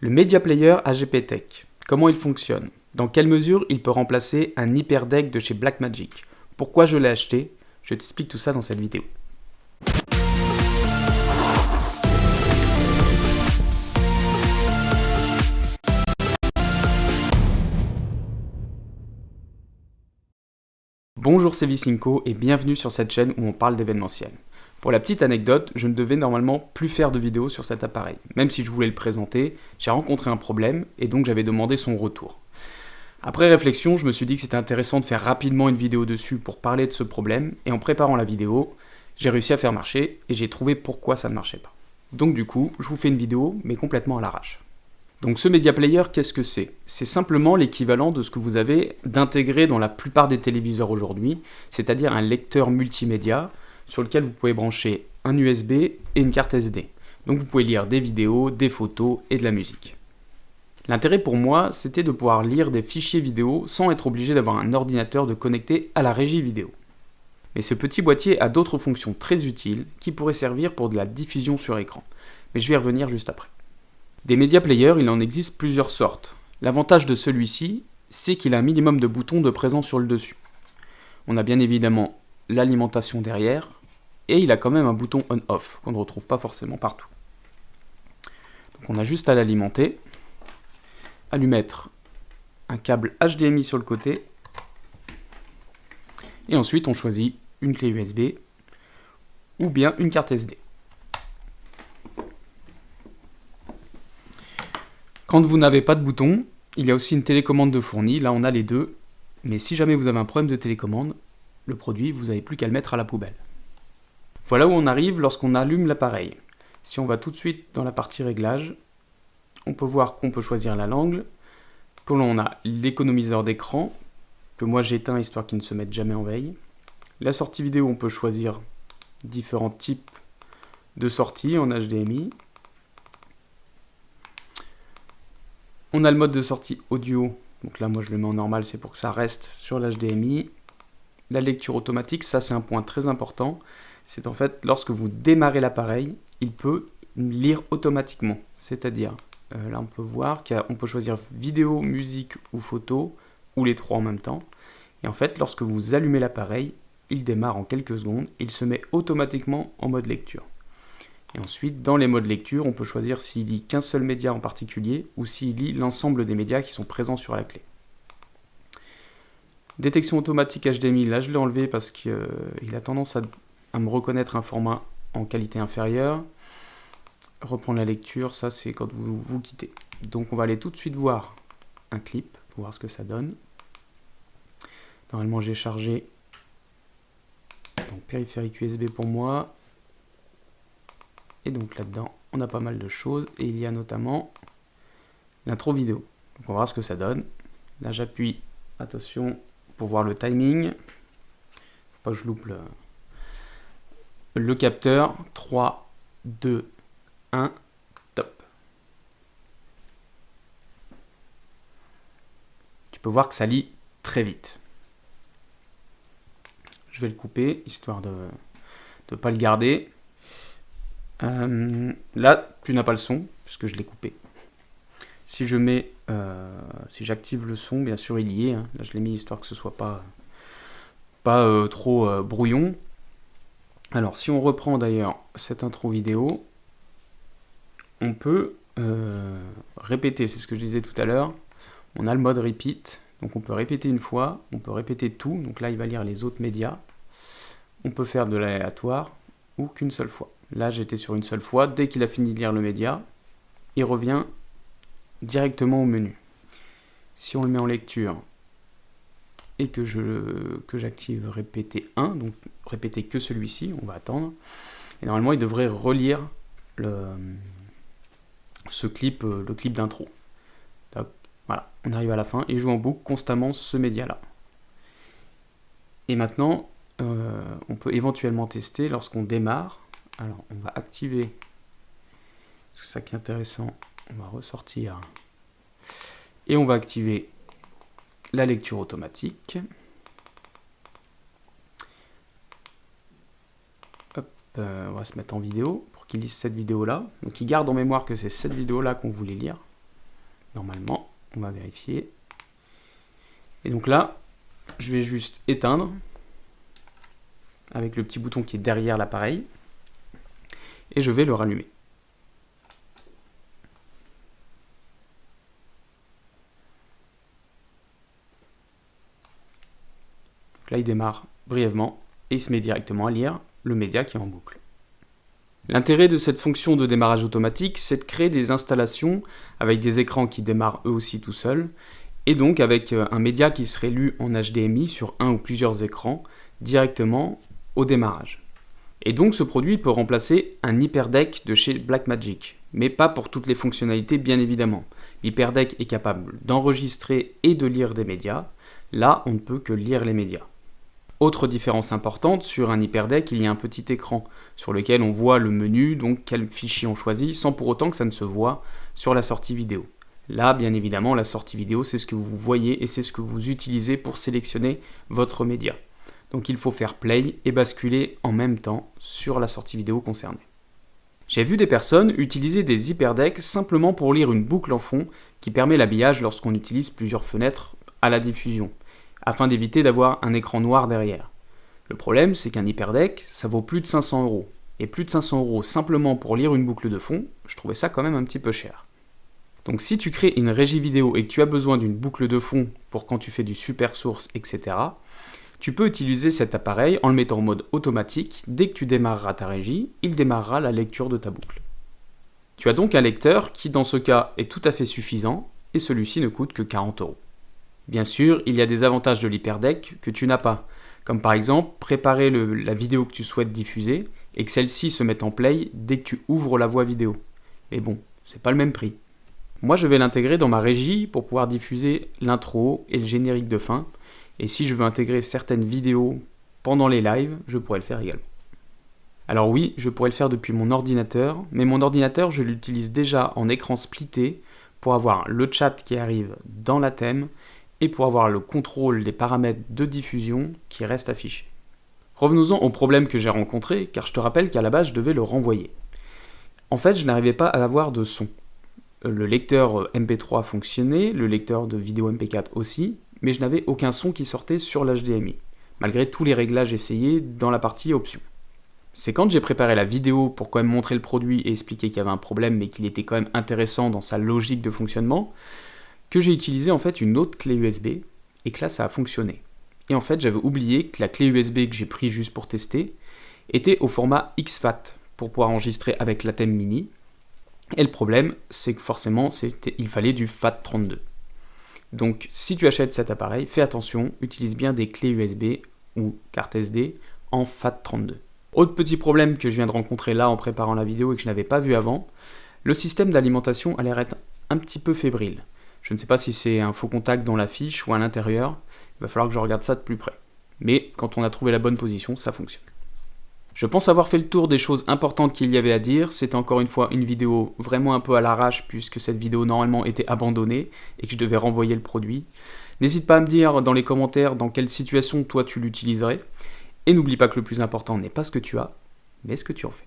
Le Media Player AGPTech, comment il fonctionne? Dans quelle mesure il peut remplacer un hyperdeck de chez Blackmagic? Pourquoi je l'ai acheté? Je t'explique tout ça dans cette vidéo. Bonjour, c'est Vicinco et bienvenue sur cette chaîne où on parle d'événementiel. Pour la petite anecdote, je ne devais normalement plus faire de vidéo sur cet appareil. Même si je voulais le présenter, j'ai rencontré un problème et donc j'avais demandé son retour. Après réflexion, je me suis dit que c'était intéressant de faire rapidement une vidéo dessus pour parler de ce problème, et en préparant la vidéo, j'ai réussi à faire marcher et j'ai trouvé pourquoi ça ne marchait pas. Donc du coup, je vous fais une vidéo, mais complètement à l'arrache. Donc ce Media Player, qu'est-ce que c'est? C'est simplement l'équivalent de ce que vous avez d'intégré dans la plupart des téléviseurs aujourd'hui, c'est-à-dire un lecteur multimédia sur lequel vous pouvez brancher un USB et une carte SD. Donc vous pouvez lire des vidéos, des photos et de la musique. L'intérêt pour moi, c'était de pouvoir lire des fichiers vidéo sans être obligé d'avoir un ordinateur de connecter à la régie vidéo. Mais ce petit boîtier a d'autres fonctions très utiles qui pourraient servir pour de la diffusion sur écran. Mais je vais y revenir juste après. Des Media Players, il en existe plusieurs sortes. L'avantage de celui-ci, c'est qu'il a un minimum de boutons de présence sur le dessus. On a bien évidemment l'alimentation derrière, et il a quand même un bouton on-off qu'on ne retrouve pas forcément partout. Donc on a juste à l'alimenter, à lui mettre un câble HDMI sur le côté, et ensuite on choisit une clé USB ou bien une carte SD. Quand vous n'avez pas de bouton, il y a aussi une télécommande de fourni, là on a les deux, mais si jamais vous avez un problème de télécommande, le produit, vous n'avez plus qu'à le mettre à la poubelle. Voilà où on arrive lorsqu'on allume l'appareil. Si on va tout de suite dans la partie réglage, on peut voir qu'on peut choisir la langue, que l'on a l'économiseur d'écran, que moi j'éteins histoire qu'il ne se mette jamais en veille. La sortie vidéo, on peut choisir différents types de sorties en HDMI. On a le mode de sortie audio, donc là moi je le mets en normal, c'est pour que ça reste sur l'HDMI. La lecture automatique, ça c'est un point très important, c'est en fait lorsque vous démarrez l'appareil, il peut lire automatiquement, c'est-à-dire là on peut voir qu'on peut choisir vidéo, musique ou photo, ou les trois en même temps, et en fait lorsque vous allumez l'appareil, il démarre en quelques secondes, il se met automatiquement en mode lecture. Et ensuite, dans les modes lecture, on peut choisir s'il lit qu'un seul média en particulier ou s'il lit l'ensemble des médias qui sont présents sur la clé. Détection automatique HDMI, là je l'ai enlevé parce qu'il a tendance à me reconnaître un format en qualité inférieure. Reprendre la lecture, ça c'est quand vous quittez. Donc on va aller tout de suite voir un clip pour voir ce que ça donne. Normalement j'ai chargé donc périphérique USB pour moi. Et donc là-dedans, on a pas mal de choses, et il y a notamment l'intro vidéo. Donc on va voir ce que ça donne. Là j'appuie, attention, pour voir le timing. Faut pas que je loupe le capteur. 3, 2, 1, top. Tu peux voir que ça lit très vite. Je vais le couper, histoire de ne pas le garder. Là, tu n'as pas le son, puisque je l'ai coupé. Si je mets, si j'active le son, bien sûr il y est. Hein. Là, je l'ai mis histoire que ce soit pas trop brouillon. Alors, si on reprend d'ailleurs cette intro vidéo, on peut répéter. C'est ce que je disais tout à l'heure. On a le mode repeat, donc on peut répéter une fois, on peut répéter tout. Donc là, il va lire les autres médias. On peut faire de l'aléatoire ou qu'une seule fois. Là, j'étais sur une seule fois. Dès qu'il a fini de lire le média, il revient directement au menu. Si on le met en lecture et que j'active répéter 1, donc répéter que celui-ci, on va attendre. Et normalement, il devrait relire le clip d'intro. Voilà, on arrive à la fin et il joue en boucle constamment ce média-là. Et maintenant, on peut éventuellement tester lorsqu'on démarre. Alors, on va activer, c'est ça qui est intéressant, on va ressortir, et on va activer la lecture automatique. Hop, on va se mettre en vidéo pour qu'il lise cette vidéo-là. Donc, il garde en mémoire que c'est cette vidéo-là qu'on voulait lire. Normalement, on va vérifier. Et donc là, je vais juste éteindre avec le petit bouton qui est derrière l'appareil et je vais le rallumer. Donc là, il démarre brièvement et il se met directement à lire le média qui est en boucle. L'intérêt de cette fonction de démarrage automatique, c'est de créer des installations avec des écrans qui démarrent eux aussi tout seuls, et donc avec un média qui serait lu en HDMI sur un ou plusieurs écrans directement au démarrage. Et donc ce produit peut remplacer un HyperDeck de chez Blackmagic, mais pas pour toutes les fonctionnalités bien évidemment. L'HyperDeck est capable d'enregistrer et de lire des médias, là on ne peut que lire les médias. Autre différence importante, sur un HyperDeck, il y a un petit écran sur lequel on voit le menu, donc quel fichier on choisit, sans pour autant que ça ne se voit sur la sortie vidéo. Là, bien évidemment, la sortie vidéo, c'est ce que vous voyez et c'est ce que vous utilisez pour sélectionner votre média. Donc il faut faire play et basculer en même temps sur la sortie vidéo concernée. J'ai vu des personnes utiliser des HyperDecks simplement pour lire une boucle en fond qui permet l'habillage lorsqu'on utilise plusieurs fenêtres à la diffusion, afin d'éviter d'avoir un écran noir derrière. Le problème, c'est qu'un HyperDeck, ça vaut plus de 500 €. Et plus de 500 € simplement pour lire une boucle de fond, je trouvais ça quand même un petit peu cher. Donc si tu crées une régie vidéo et que tu as besoin d'une boucle de fond pour quand tu fais du super source, etc., tu peux utiliser cet appareil en le mettant en mode automatique. Dès que tu démarreras ta régie, il démarrera la lecture de ta boucle. Tu as donc un lecteur qui, dans ce cas, est tout à fait suffisant et celui-ci ne coûte que 40 €. Bien sûr, il y a des avantages de l'HyperDeck que tu n'as pas, comme par exemple préparer la vidéo que tu souhaites diffuser et que celle-ci se mette en play dès que tu ouvres la voie vidéo. Mais bon, c'est pas le même prix. Moi, je vais l'intégrer dans ma régie pour pouvoir diffuser l'intro et le générique de fin. Et si je veux intégrer certaines vidéos pendant les lives, je pourrais le faire également. Alors oui, je pourrais le faire depuis mon ordinateur, mais mon ordinateur, je l'utilise déjà en écran splitté pour avoir le chat qui arrive dans la thème et pour avoir le contrôle des paramètres de diffusion qui restent affichés. Revenons-en au problème que j'ai rencontré, car je te rappelle qu'à la base, je devais le renvoyer. En fait, je n'arrivais pas à avoir de son. Le lecteur MP3 fonctionnait, le lecteur de vidéo MP4 aussi, mais je n'avais aucun son qui sortait sur l'HDMI, malgré tous les réglages essayés dans la partie options. C'est quand j'ai préparé la vidéo pour quand même montrer le produit et expliquer qu'il y avait un problème, mais qu'il était quand même intéressant dans sa logique de fonctionnement, que j'ai utilisé en fait une autre clé USB, et que là ça a fonctionné. Et en fait j'avais oublié que la clé USB que j'ai pris juste pour tester était au format XFAT, pour pouvoir enregistrer avec la thème mini. Et le problème, c'est que forcément, il fallait du FAT32. Donc, si tu achètes cet appareil, fais attention, utilise bien des clés USB ou carte SD en FAT32. Autre petit problème que je viens de rencontrer là en préparant la vidéo et que je n'avais pas vu avant, le système d'alimentation a l'air d'être un petit peu fébrile. Je ne sais pas si c'est un faux contact dans la fiche ou à l'intérieur, il va falloir que je regarde ça de plus près. Mais quand on a trouvé la bonne position, ça fonctionne. Je pense avoir fait le tour des choses importantes qu'il y avait à dire. C'était encore une fois une vidéo vraiment un peu à l'arrache puisque cette vidéo normalement était abandonnée et que je devais renvoyer le produit. N'hésite pas à me dire dans les commentaires dans quelle situation toi tu l'utiliserais. Et n'oublie pas que le plus important n'est pas ce que tu as, mais ce que tu en fais.